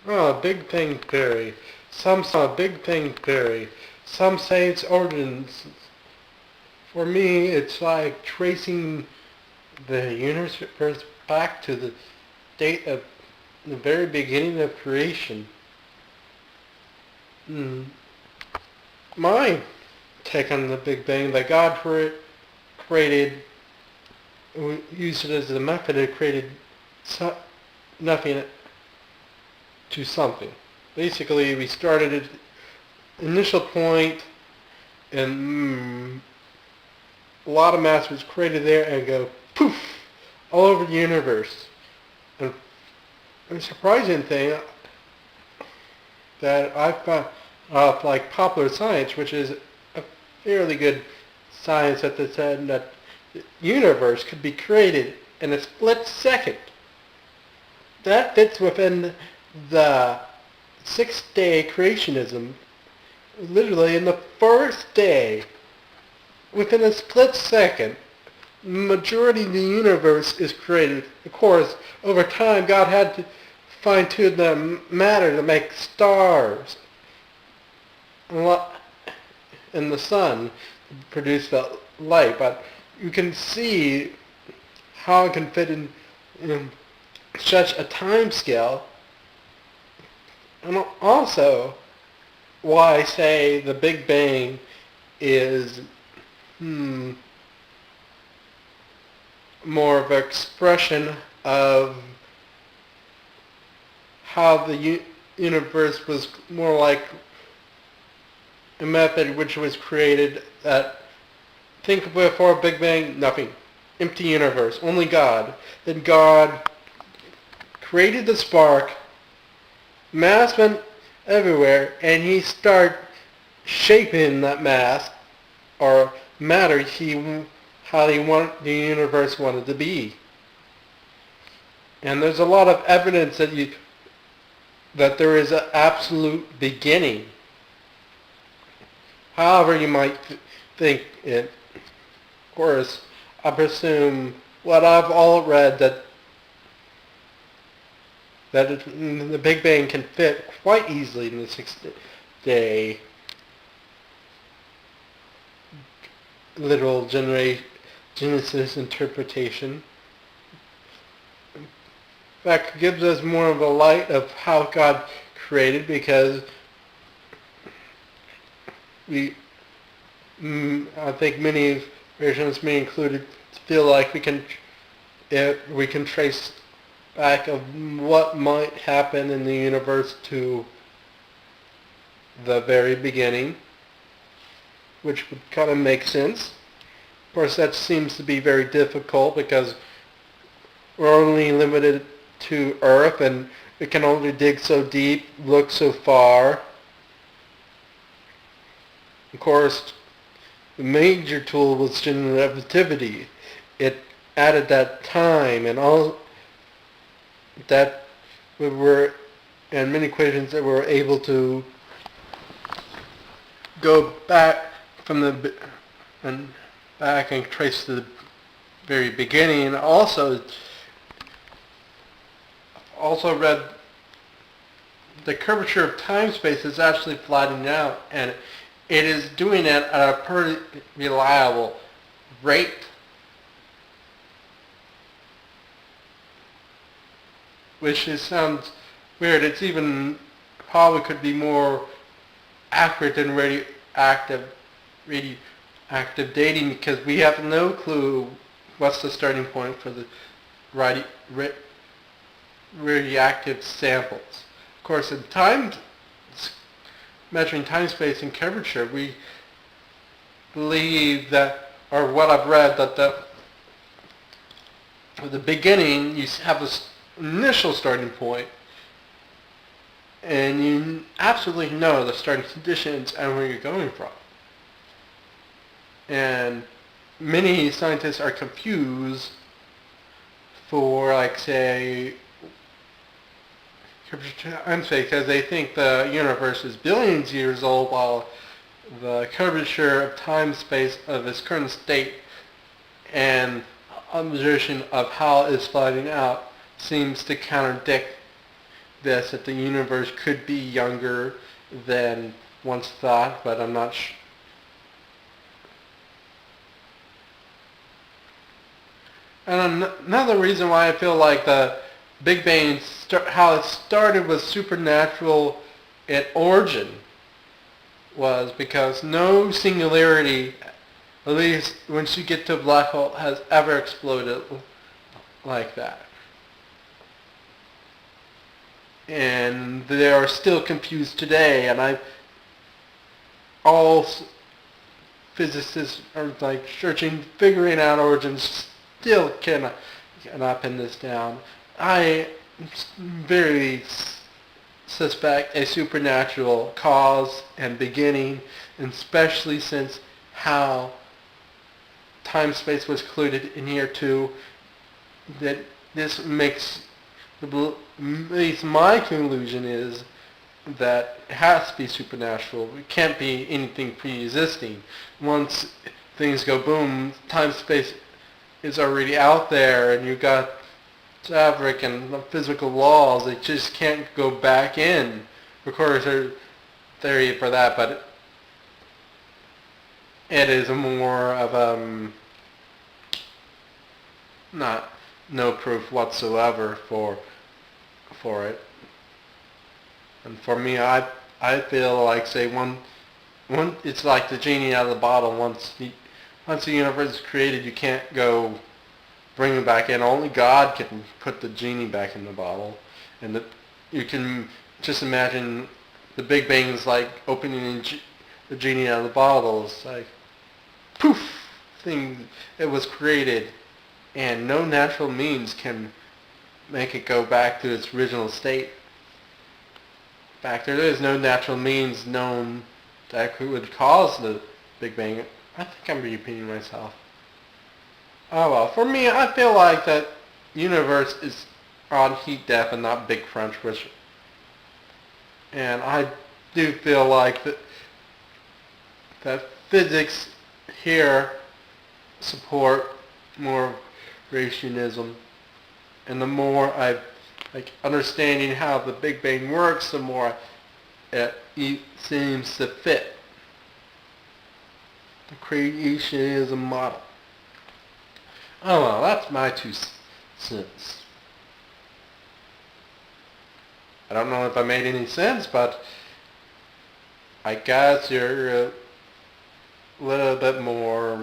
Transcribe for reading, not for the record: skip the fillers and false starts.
Oh, Big Bang Theory. Some say Big Bang Theory. Some say it's origins. For me, it's like tracing the universe back to the date of the very beginning of creation. Mm. My take on the Big Bang, that God created, used it as a method, it created nothing to something. Basically, we started at initial point, and a lot of mass was created there, and go poof all over the universe. And a surprising thing that I found like Popular Science, which is a fairly good science, that they said that the universe could be created in a split second. That fits within the 6-day creationism. Literally, in the first day, within a split second, the majority of the universe is created. Of course, over time, God had to fine-tune the matter to make stars and the sun to produce the light. But you can see how it can fit in such a time scale. And also, why I say the Big Bang is more of an expression of how the universe was more like a method which was created that, think before Big Bang, nothing. Empty universe, only God. Then God created the spark, mass went everywhere, and he started shaping that mass or matter how he wanted the universe wanted to be. And there's a lot of evidence that there is an absolute beginning. However you might think it. Of course, I presume what I've all read that the Big Bang can fit quite easily in the 6-day literal Genesis interpretation. That gives us more of a light of how God created, because I think many versions, me included, feel like we can trace back of what might happen in the universe to the very beginning, which would kind of make sense. Of course, that seems to be very difficult because we're only limited to Earth, and we can only dig so deep, look so far. Of course, the major tool was general relativity. It added that time and all that we were, and many equations that were able to go back from the and back and trace to the very beginning. Also read the curvature of time-space is actually flattening out, and it is doing it at a pretty reliable rate. Which sounds weird. It's even probably could be more accurate than radioactive dating, because we have no clue what's the starting point for the radioactive samples. Of course, in measuring time, space, and curvature, we believe that, or what I've read, that the beginning, you have this initial starting point, and you absolutely know the starting conditions and where you're going from. And many scientists are confused for, like, say, time space, because they think the universe is billions of years old, while the curvature of time space of its current state and observation of how it's sliding out seems to contradict this, that the universe could be younger than once thought, but I'm not sure. And another reason why I feel like the Big Bang, how it started was supernatural at origin, was because no singularity, at least once you get to a black hole, has ever exploded like that. And they are still confused today, and all physicists are like searching, figuring out origins, still cannot pin this down. I very suspect a supernatural cause and beginning, and especially since how time-space was included in here too, that this makes, at least my conclusion is that it has to be supernatural. It can't be anything pre-existing. Once things go boom, time-space is already out there, and you've got fabric and physical laws. It just can't go back in. Of course, there's theory for that, but it is more of not no proof whatsoever for it. And for me, I feel like, say, one it's like the genie out of the bottle. Once the universe is created, you can't go bring it back in. Only God can put the genie back in the bottle. And you can just imagine the Big Bang is like opening the genie out of the bottle. It's like, poof, thing, it was created. And no natural means can make it go back to its original state. In fact, there is no natural means known that would cause the Big Bang. I think I'm repeating myself. Oh well, for me, I feel like that universe is on heat death and not Big Crunch, and I do feel like that physics here support more creationism, and the more I like understanding how the Big Bang works, the more it seems to fit the creationism model. Oh well, that's my 2 cents. I don't know if I made any sense, but I guess you're a little bit more